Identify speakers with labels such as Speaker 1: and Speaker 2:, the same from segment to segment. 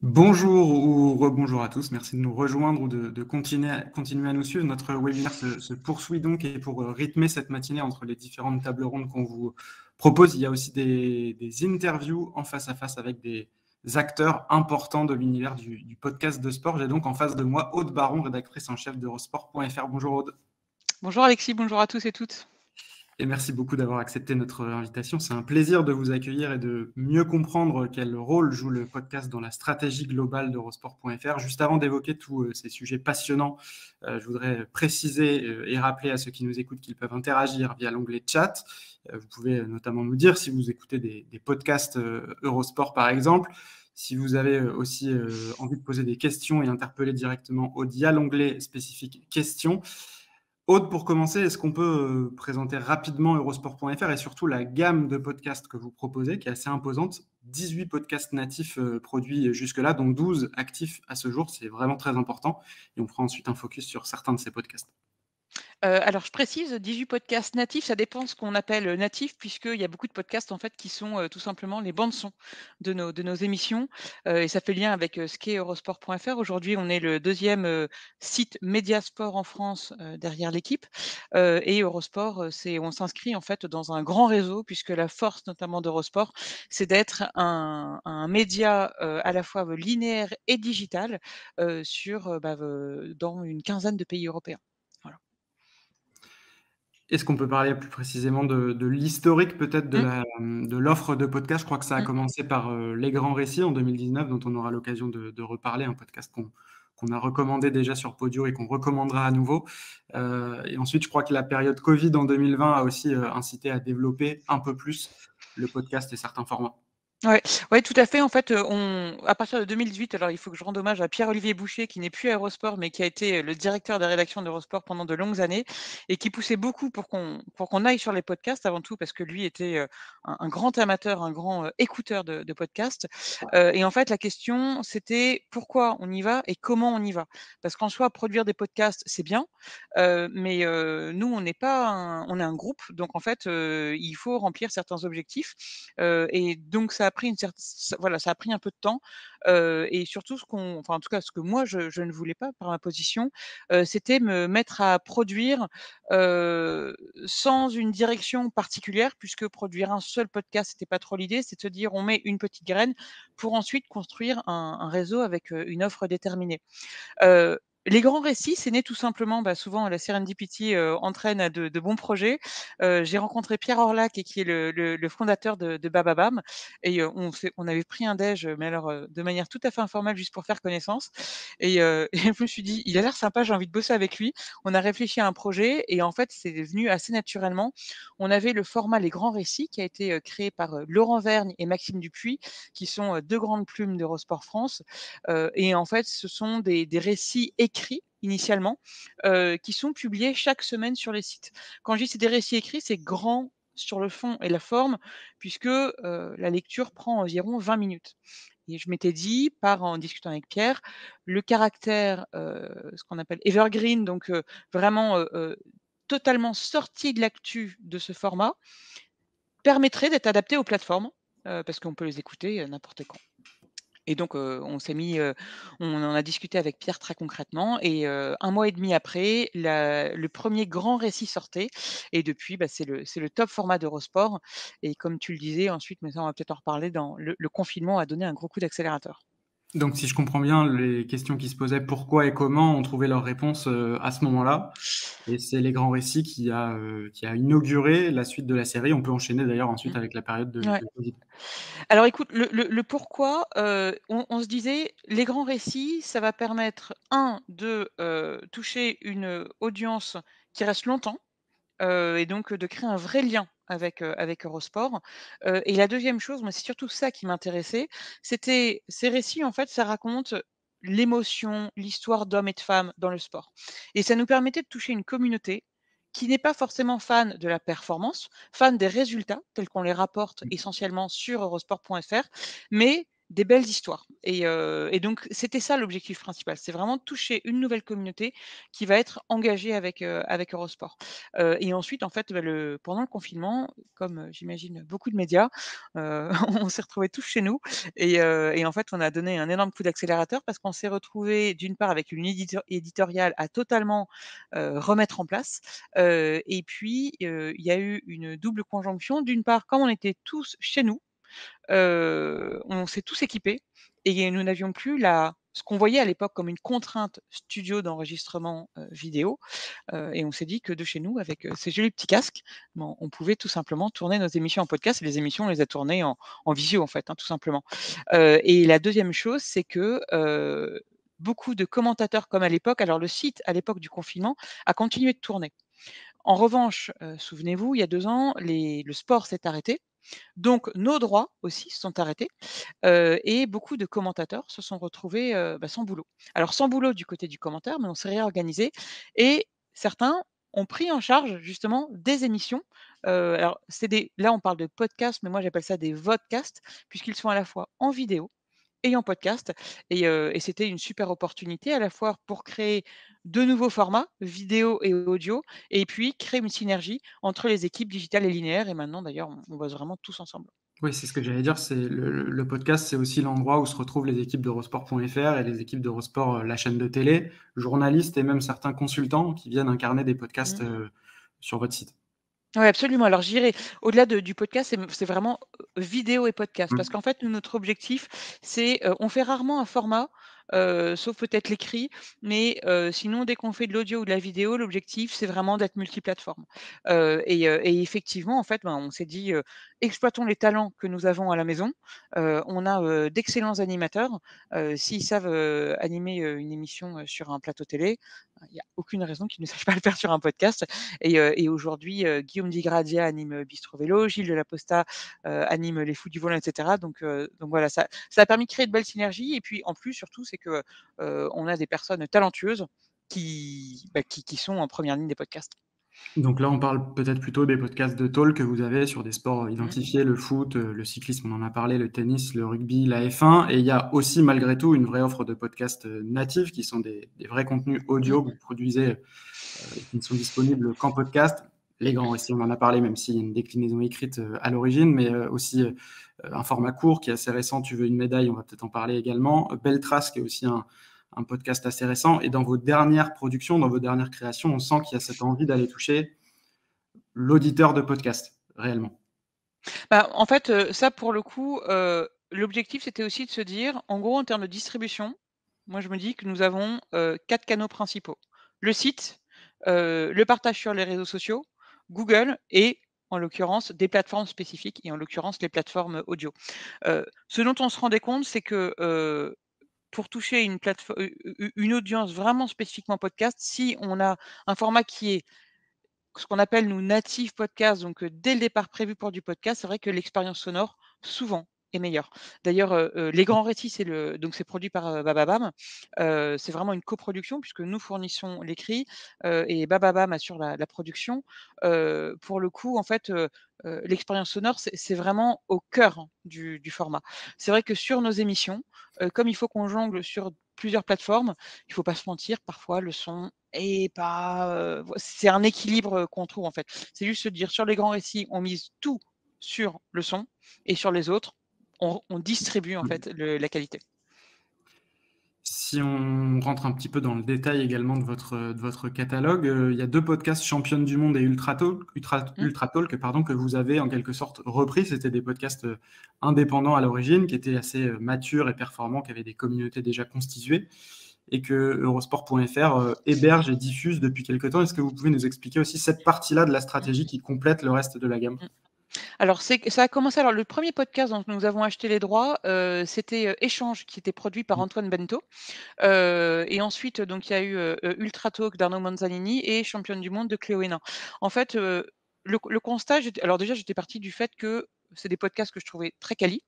Speaker 1: Bonjour ou rebonjour à tous, merci de nous rejoindre ou de continuer à nous suivre. Notre webinaire se poursuit donc et pour rythmer cette matinée entre les différentes tables rondes qu'on vous propose, il y a aussi des interviews en face à face avec des acteurs importants de l'univers du podcast de sport. J'ai donc en face de moi Aude Baron, rédactrice en chef d'Eurosport.fr. Bonjour Aude.
Speaker 2: Bonjour Alexis, bonjour à tous et toutes.
Speaker 1: Et merci beaucoup d'avoir accepté notre invitation. C'est un plaisir de vous accueillir et de mieux comprendre quel rôle joue le podcast dans la stratégie globale d'Eurosport.fr. Juste avant d'évoquer tous ces sujets passionnants, je voudrais préciser et rappeler à ceux qui nous écoutent qu'ils peuvent interagir via l'onglet chat. Vous pouvez notamment nous dire si vous écoutez des podcasts Eurosport par exemple. Si vous avez aussi envie de poser des questions et interpeller directement Aude, l'onglet spécifique questions. Aude, pour commencer, est-ce qu'on peut présenter rapidement Eurosport.fr et surtout la gamme de podcasts que vous proposez, qui est assez imposante. 18 podcasts natifs produits jusque-là, dont 12 actifs à ce jour. C'est vraiment très important. Et on fera ensuite un focus sur certains de ces podcasts.
Speaker 2: Alors je précise, 18 podcasts natifs, ça dépend ce qu'on appelle, natif, puisqu'il y a beaucoup de podcasts en fait qui sont, tout simplement les bandes son de nos émissions, et ça fait lien avec, ce qu'est Eurosport.fr. Aujourd'hui, on est le deuxième site média sport en France, derrière l'équipe, et Eurosport, on s'inscrit en fait dans un grand réseau puisque la force notamment d'Eurosport, c'est d'être un média, à la fois, linéaire et digital, dans une quinzaine de pays européens. Voilà.
Speaker 1: Est-ce qu'on peut parler plus précisément de l'historique peut-être
Speaker 2: Mmh,
Speaker 1: de l'offre de podcast? Je crois que ça a
Speaker 2: mmh.
Speaker 1: commencé par Les Grands Récits en 2019, dont on aura l'occasion de reparler, un podcast qu'on a recommandé déjà sur Podio et qu'on recommandera à nouveau. Et ensuite, je crois que la période Covid en 2020 a aussi incité à développer un peu plus le podcast et certains formats.
Speaker 2: Ouais, ouais, tout à fait. En fait, à partir de 2018, alors il faut que je rende hommage à Pierre-Olivier Boucher qui n'est plus à Eurosport, mais qui a été, le directeur des rédactions d'Eurosport pendant de longues années et qui poussait beaucoup pour qu'on aille sur les podcasts avant tout parce que lui était, un grand amateur, un grand, écouteur de podcasts. Et en fait, la question, c'était pourquoi on y va et comment on y va? Parce qu'en soi, produire des podcasts, c'est bien, mais nous, on n'est pas on est un groupe, donc en fait, il faut remplir certains objectifs. Et donc ça a pris voilà, ça a pris un peu de temps, et surtout en tout cas, ce que moi je ne voulais pas par ma position, c'était me mettre à produire, sans une direction particulière puisque produire un seul podcast, c'était pas trop l'idée. C'est de se dire: «On met une petite graine pour ensuite construire un réseau avec, une offre déterminée». Heu, les grands récits, c'est né tout simplement, souvent la serendipity, entraîne à de bons projets. J'ai rencontré Pierre Orlac et qui est le fondateur de Bababam et on avait pris un déj, mais alors, de manière tout à fait informelle juste pour faire connaissance et et je me suis dit: «Il a l'air sympa, j'ai envie de bosser avec lui». On a réfléchi à un projet et en fait, c'est venu assez naturellement. On avait le format Les Grands Récits qui a été, créé par, Laurent Vergne et Maxime Dupuis, qui sont, 2 grandes plumes d'Eurosport France. Et en fait, ce sont des récits écrits initialement, qui sont publiés chaque semaine sur les sites. Quand je dis c'est des récits écrits, c'est grand sur le fond et la forme puisque, la lecture prend environ 20 minutes. Et je m'étais dit, en discutant avec Pierre, le caractère, ce qu'on appelle evergreen, donc vraiment, totalement sorti de l'actu de ce format, permettrait d'être adapté aux plateformes, parce qu'on peut les écouter, n'importe quand. Et donc, on en a discuté avec Pierre très concrètement et 1 mois et demi après, le premier grand récit sortait et depuis, c'est le top format d'Eurosport et comme tu le disais ensuite, mais ça on va peut-être en reparler, dans le confinement a donné un gros coup d'accélérateur.
Speaker 1: Donc, si je comprends bien, les questions qui se posaient pourquoi et comment ont trouvé leur réponse à ce moment-là. Et c'est Les Grands Récits qui a inauguré la suite de la série. On peut enchaîner d'ailleurs ensuite
Speaker 2: Mmh.
Speaker 1: avec la période
Speaker 2: Ouais.
Speaker 1: de Covid.
Speaker 2: Alors écoute, le pourquoi, on se disait: les grands récits, ça va permettre, de, toucher une audience qui reste longtemps. Et donc de créer un vrai lien avec Eurosport. Et la deuxième chose, moi, c'est surtout ça qui m'intéressait, c'était ces récits, en fait, ça raconte l'émotion, l'histoire d'hommes et de femmes dans le sport. Et ça nous permettait de toucher une communauté qui n'est pas forcément fan de la performance, fan des résultats tels qu'on les rapporte essentiellement sur eurosport.fr, mais des belles histoires et donc c'était ça l'objectif principal. C'est vraiment toucher une nouvelle communauté qui va être engagée avec Eurosport. Et ensuite en fait, bah, pendant le confinement, comme, j'imagine beaucoup de médias, on s'est retrouvés tous chez nous et en fait on a donné un énorme coup d'accélérateur parce qu'on s'est retrouvés d'une part avec une éditoriale à totalement, remettre en place, et puis, il y a eu une double conjonction. D'une part, comme on était tous chez nous, on s'est tous équipés et nous n'avions plus ce qu'on voyait à l'époque comme une contrainte studio d'enregistrement, vidéo, et on s'est dit que de chez nous, avec, ces jolis petits casques, ben, on pouvait tout simplement tourner nos émissions en podcast et les émissions, on les a tournées en visio, en fait, hein, tout simplement. Et la deuxième chose, c'est que, beaucoup de commentateurs comme à l'époque, alors le site, à l'époque du confinement, a continué de tourner. En revanche, souvenez-vous, il y a 2 ans, le sport s'est arrêté, donc nos droits aussi se sont arrêtés, et beaucoup de commentateurs se sont retrouvés, bah, sans boulot. Alors sans boulot du côté du commentaire, mais on s'est réorganisé et certains ont pris en charge justement des émissions. Alors là on parle de podcasts, mais moi j'appelle ça des vodcasts puisqu'ils sont à la fois en vidéo et en podcast et c'était une super opportunité à la fois pour créer de nouveaux formats, vidéo et audio et puis créer une synergie entre les équipes digitales et linéaires et maintenant d'ailleurs on bosse vraiment tous ensemble.
Speaker 1: Oui, c'est ce que j'allais dire, c'est le podcast, c'est aussi l'endroit où se retrouvent les équipes d'Eurosport.fr et les équipes d'Eurosport, la chaîne de télé, journalistes et même certains consultants qui viennent incarner des podcasts,
Speaker 2: Mmh.
Speaker 1: sur votre site.
Speaker 2: Ouais, absolument. Alors j'irai au-delà du podcast, c'est vraiment, vidéo et podcast. Parce
Speaker 1: Mmh.
Speaker 2: qu'en fait, nous, notre objectif, c'est, on fait rarement un format, sauf peut-être l'écrit, mais sinon dès qu'on fait de l'audio ou de la vidéo, l'objectif, c'est vraiment d'être multiplateforme. Et effectivement, en fait, ben, on s'est dit, «Exploitons les talents que nous avons à la maison». On a, d'excellents animateurs. S'ils savent, animer, une émission, sur un plateau télé, il y a aucune raison qu'ils ne sachent pas le faire sur un podcast. Et aujourd'hui, Guillaume Di Grazia anime, Bistro Vélo, Gilles Delaposta, anime Les Fous du volant et cetera. Donc voilà, ça a permis de créer de belles synergies et puis en plus, surtout, c'est que, on a des personnes talentueuses qui sont en première ligne des podcasts.
Speaker 1: Donc là, on parle peut-être plutôt des podcasts de talk que vous avez sur des sports
Speaker 2: Mmh.
Speaker 1: identifiés, le foot, le cyclisme, on en a parlé, le tennis, le rugby, la F1 et il y a aussi malgré tout une vraie offre de podcasts, natifs qui sont des vrais contenus
Speaker 2: Mmh.
Speaker 1: audio que vous produisez, et qui ne sont disponibles qu'en podcast. Les grands aussi, on en a parlé, même s'il y a une déclinaison écrite, à l'origine, mais aussi, un format court qui est assez récent, Tu veux une médaille, on va peut-être en parler également. Belle Trace, qui est aussi un podcast assez récent. Et dans vos dernières productions, dans vos dernières créations, on sent qu'il y a cette envie d'aller toucher l'auditeur de podcast, réellement.
Speaker 2: Bah, en fait, ça pour le coup, l'objectif c'était aussi de se dire, en gros en termes de distribution, moi je me dis que nous avons, 4 canaux principaux. Le site, le partage sur les réseaux sociaux, Google et en l'occurrence des plateformes spécifiques et en l'occurrence les plateformes audio. Ce dont on se rendait compte, c'est que, pour toucher une audience vraiment spécifiquement podcast, si on a un format qui est ce qu'on appelle nous native podcast, donc dès le départ prévu pour du podcast, c'est vrai que l'expérience sonore, souvent, est meilleure. D'ailleurs, Les Grands Récits, c'est produit par, Bababam. C'est vraiment une coproduction puisque nous fournissons l'écrit, et Bababam assure la production. Pour le coup, en fait, l'expérience sonore, c'est vraiment au cœur, hein, du format. C'est vrai que sur nos émissions, comme il faut qu'on jongle sur plusieurs plateformes, il faut pas se mentir, parfois le son et pas, c'est un équilibre, qu'on trouve en fait. C'est juste se dire sur les grands récits, on mise tout sur le son et sur les autres, on distribue en fait la qualité.
Speaker 1: Si on rentre un petit peu dans le détail également de votre catalogue, il y a 2 podcasts Championne du monde et
Speaker 2: Mmh.
Speaker 1: Ultra Talk, pardon, que vous avez en quelque sorte repris. C'était des podcasts, indépendants à l'origine, qui étaient assez, matures et performants, qui avaient des communautés déjà constituées et que Eurosport.fr, héberge et diffuse depuis quelque temps. Est-ce que vous pouvez nous expliquer aussi cette partie-là de la stratégie qui complète le reste de la gamme?
Speaker 2: Mmh. Alors ça a commencé alors le premier podcast dont nous avons acheté les droits, c'était, Échange qui était produit par
Speaker 1: Mmh.
Speaker 2: Antoine Bento. Et ensuite, donc il y a eu, Ultra Talk d'Arnaud Manzanini et Championne du monde de Cléo Hénin. En fait, le constat, alors déjà, j'étais partie du fait que c'est des podcasts que je trouvais très quali,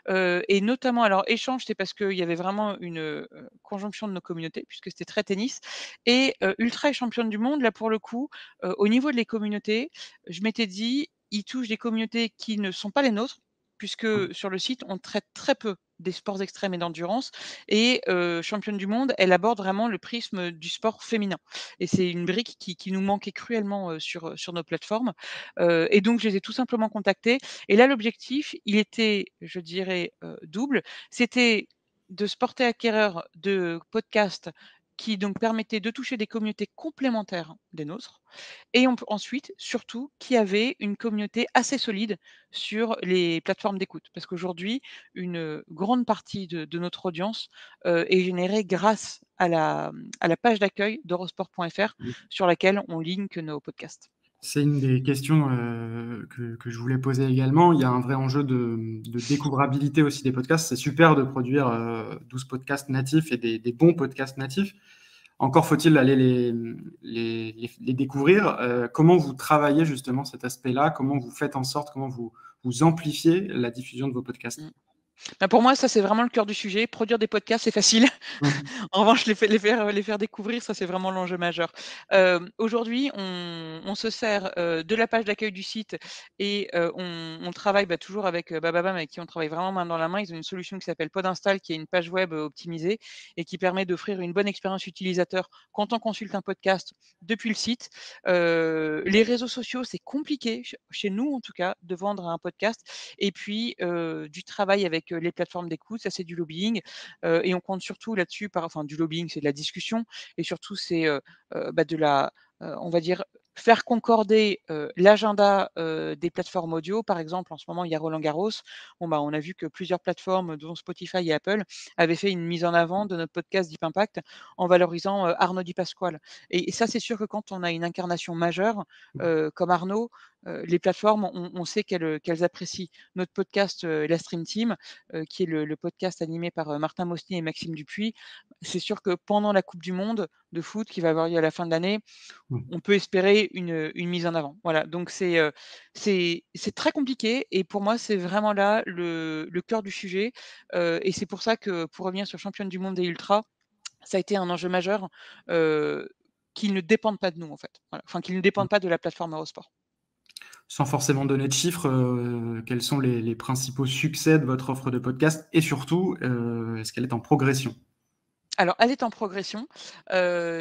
Speaker 2: et notamment alors Échange, c'est parce qu'il y avait vraiment une, conjonction de nos communautés puisque c'était très tennis et Ultra et Championne du monde, là, pour le coup, au niveau des communautés, je m'étais dit: «Ils touchent des communautés qui ne sont pas les nôtres», puisque sur le site, on traite très peu des sports extrêmes et d'endurance et championne du monde, elle aborde vraiment le prisme du sport féminin et c'est une brique qui nous manquait cruellement, sur nos plateformes, et donc je les ai tout simplement contactés et là l'objectif, il était, je dirais, double. C'était de se porter acquéreur de podcasts qui donc permettaient de toucher des communautés complémentaires des nôtres et ensuite, surtout, qui avaient une communauté assez solide sur les plateformes d'écoute. Parce qu'aujourd'hui, une grande partie de notre audience, est générée grâce à la page d'accueil d'eurosport.fr sur laquelle on link nos podcasts.
Speaker 1: C'est une des questions que je voulais poser également. Il y a un vrai enjeu de découvrabilité aussi des podcasts. C'est super de produire 12 podcasts natifs et des bons podcasts natifs. Encore faut-il aller les découvrir. Comment vous travaillez justement cet aspect-là? Comment vous faites en sorte, comment vous amplifiez la diffusion de vos podcasts?
Speaker 2: Mmh. Bah, pour moi, ça, c'est vraiment le cœur du sujet. Produire des podcasts, c'est facile.
Speaker 1: Mmh.
Speaker 2: En revanche, les faire découvrir, ça, c'est vraiment l'enjeu majeur. Aujourd'hui, on se sert, de la page d'accueil du site et on travaille, bah, toujours avec, Bababam avec qui on travaille vraiment main dans la main. Ils ont une solution qui s'appelle Podinstall, qui est une page web, optimisée et qui permet d'offrir une bonne expérience utilisateur quand on consulte un podcast depuis le site. Les réseaux sociaux, c'est compliqué, chez nous en tout cas, de vendre un podcast et puis, du travail avec, les plateformes d'écoute, ça c'est du lobbying, et on compte surtout là-dessus enfin du lobbying, c'est de la discussion et surtout c'est, bah, de la, on va dire, faire concorder, l'agenda, des plateformes audio. Par exemple, en ce moment, il y a Roland-Garros. Bon, bah, on a vu que plusieurs plateformes, dont Spotify et Apple, avaient fait une mise en avant de notre podcast Deep Impact en valorisant, Arnaud Di Pasquale et ça, c'est sûr que quand on a une incarnation majeure, comme Arnaud, les plateformes, on sait qu'elles apprécient notre podcast, La Stream Team, qui est le podcast animé par, Martin Mosnier et Maxime Dupuis. C'est sûr que pendant la coupe du monde de foot qui va avoir lieu à la fin de l'année, on peut espérer une mise en avant. Voilà, donc c'est très compliqué et pour moi, c'est vraiment là le cœur du sujet, et c'est pour ça que, pour revenir sur championne du monde et ultra, ça a été un enjeu majeur, heu, qu'ils ne dépendent pas de nous, en fait. Voilà, enfin qu'ils ne dépendent pas de la plateforme Eurosport.
Speaker 1: Sans forcément donner de chiffres, quels sont les principaux succès de votre offre de podcast et surtout, est-ce qu'elle est en progression?
Speaker 2: Alors, elle est en progression.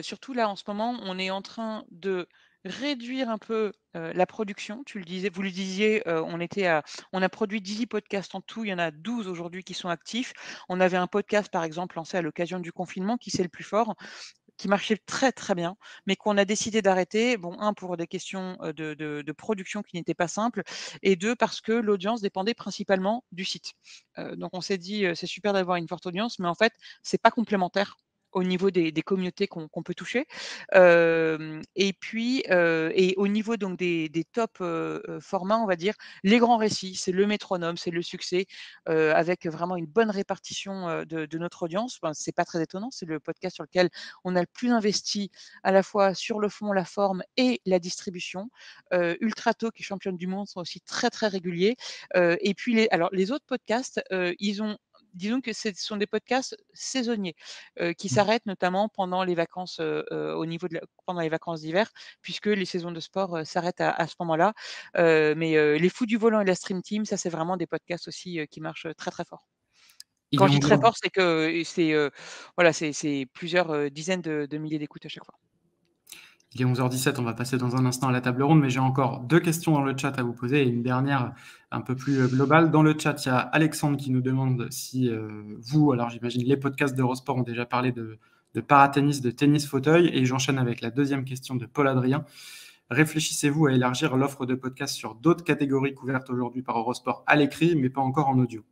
Speaker 2: Surtout là, en ce moment, on est en train de réduire un peu, la production. Vous le disiez, on a produit 10 podcasts en tout, il y en a 12 aujourd'hui qui sont actifs. On avait un podcast, par exemple, lancé à l'occasion du confinement qui, c'est le plus fort, qui marchait très, très bien, mais qu'on a décidé d'arrêter. Bon, un pour des questions, de production qui n'étaient pas simples et 2 parce que l'audience dépendait principalement du site. Donc on s'est dit, «C'est super d'avoir une forte audience, mais en fait, c'est pas complémentaire au niveau des communautés qu'on peut toucher». Et puis, et au niveau donc des top, formats, on va dire, les grands récits, c'est le métronome, c'est le succès, avec vraiment une bonne répartition, de notre audience. Ben, c'est pas très étonnant, c'est le podcast sur lequel on a le plus investi à la fois sur le fond, la forme et la distribution. Ultrato, qui est championne du monde, sont aussi très, très réguliers. Et puis les autres podcasts, disons que ce sont des podcasts saisonniers, qui s'arrêtent notamment pendant les vacances, pendant les vacances d'hiver, puisque les saisons de sport, s'arrêtent à ce moment-là. Mais les Fous du volant et la Stream Team, ça, c'est vraiment des podcasts aussi, qui marchent très, très fort.
Speaker 1: Il
Speaker 2: Quand
Speaker 1: est
Speaker 2: je dis très
Speaker 1: 11h.
Speaker 2: fort, c'est que c'est, voilà, c'est plusieurs, dizaines de milliers d'écoutes à chaque fois.
Speaker 1: Il est 11h17, on va passer dans un instant à la table ronde, mais j'ai encore 2 questions dans le chat à vous poser et une dernière un peu plus, globale. Dans le chat, il y a Alexandre qui nous demande si, vous, alors j'imagine les podcasts d'Eurosport ont déjà parlé de paratennis, de tennis fauteuil et j'enchaîne avec la deuxième question de Paul Adrien. Réfléchissez-vous à élargir l'offre de podcasts sur d'autres catégories couvertes aujourd'hui par Eurosport à l'écrit, mais pas encore en audio?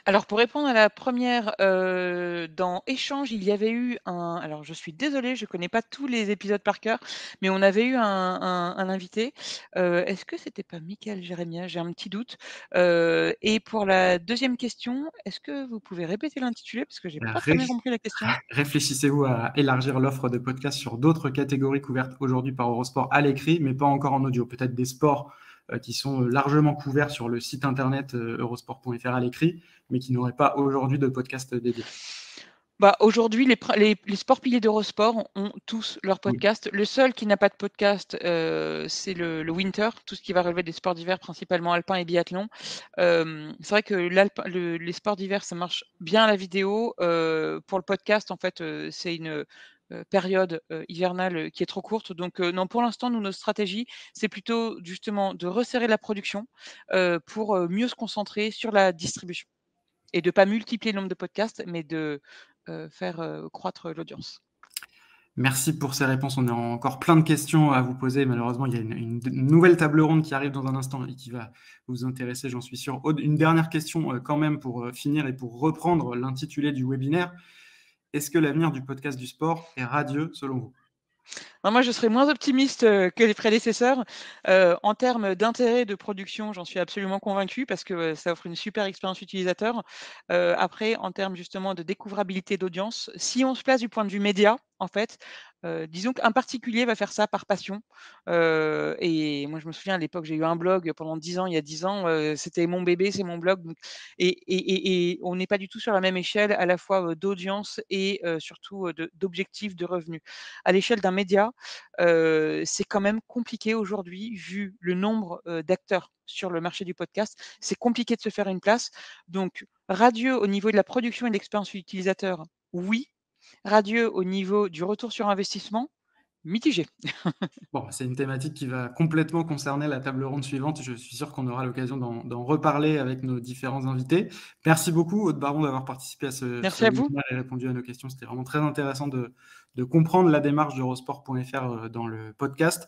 Speaker 2: Alors pour répondre à la première, dans échange, il y avait eu alors je suis désolée, je connais pas tous les épisodes par cœur, mais on avait eu un invité, est-ce que c'était pas Michael Jérémia? J'ai un petit doute, et pour la deuxième question, est-ce que vous pouvez répéter l'intitulé? Parce que j'ai pas très bien
Speaker 1: Réf
Speaker 2: compris la question.
Speaker 1: Réfléchissez-vous à élargir l'offre de podcasts sur d'autres catégories couvertes aujourd'hui par Eurosport à l'écrit, mais pas encore en audio? Peut-être des sports, qui sont, largement couverts sur le site internet, eurosport.fr à l'écrit, mais qui n'auraient pas aujourd'hui de podcast, dédié.
Speaker 2: Bah, aujourd'hui, les sports piliers d'Eurosport ont tous leur
Speaker 1: Oui.
Speaker 2: podcast. Le seul qui n'a pas de podcast, c'est le winter, tout ce qui va relever des sports d'hiver, principalement alpin et biathlon. C'est vrai que les sports d'hiver, ça marche bien à la vidéo. Pour le podcast, en fait, c'est une période hivernale qui est trop courte. Donc, non, pour l'instant, nous, notre stratégie, c'est plutôt justement de resserrer la production pour mieux se concentrer sur la distribution. Et de pas multiplier le nombre de podcasts, mais de, faire, croître l'audience.
Speaker 1: Merci pour ces réponses. On a encore plein de questions à vous poser. Malheureusement, il y a une nouvelle table ronde qui arrive dans un instant et qui va vous intéresser, j'en suis sûr. Aude, une dernière question quand même pour finir et pour reprendre l'intitulé du webinaire. Est-ce que l'avenir du podcast du sport est radieux selon vous?
Speaker 2: Non, moi, je serais moins optimiste, que les prédécesseurs. En termes d'intérêt de production, j'en suis absolument convaincue parce que, ça offre une super expérience utilisateur. Après, en termes justement de découvrabilité d'audience, si on se place du point de vue média, en fait, disons qu'un particulier va faire ça par passion. Et moi, je me souviens à l'époque, j'ai eu un blog pendant 10 ans, il y a 10 ans, c'était mon bébé, c'est mon blog, donc et on n'est pas du tout sur la même échelle à la fois, d'audience et surtout, d'objectifs de revenus. À l'échelle d'un média, c'est quand même compliqué aujourd'hui, vu le nombre, d'acteurs sur le marché du podcast. C'est compliqué de se faire une place. Donc radieux au niveau de la production et de l'expérience utilisateur, oui. Radieux au niveau du retour sur investissement, mitigé.
Speaker 1: Bon, c'est une thématique qui va complètement concerner la table ronde suivante. Je suis sûr qu'on aura l'occasion d'en reparler avec nos différents invités. Merci beaucoup, Aude Baron, d'avoir participé à ce
Speaker 2: Merci à vous.
Speaker 1: webinaire et répondu à nos questions. C'était vraiment très intéressant de comprendre la démarche d'Eurosport.fr dans le podcast.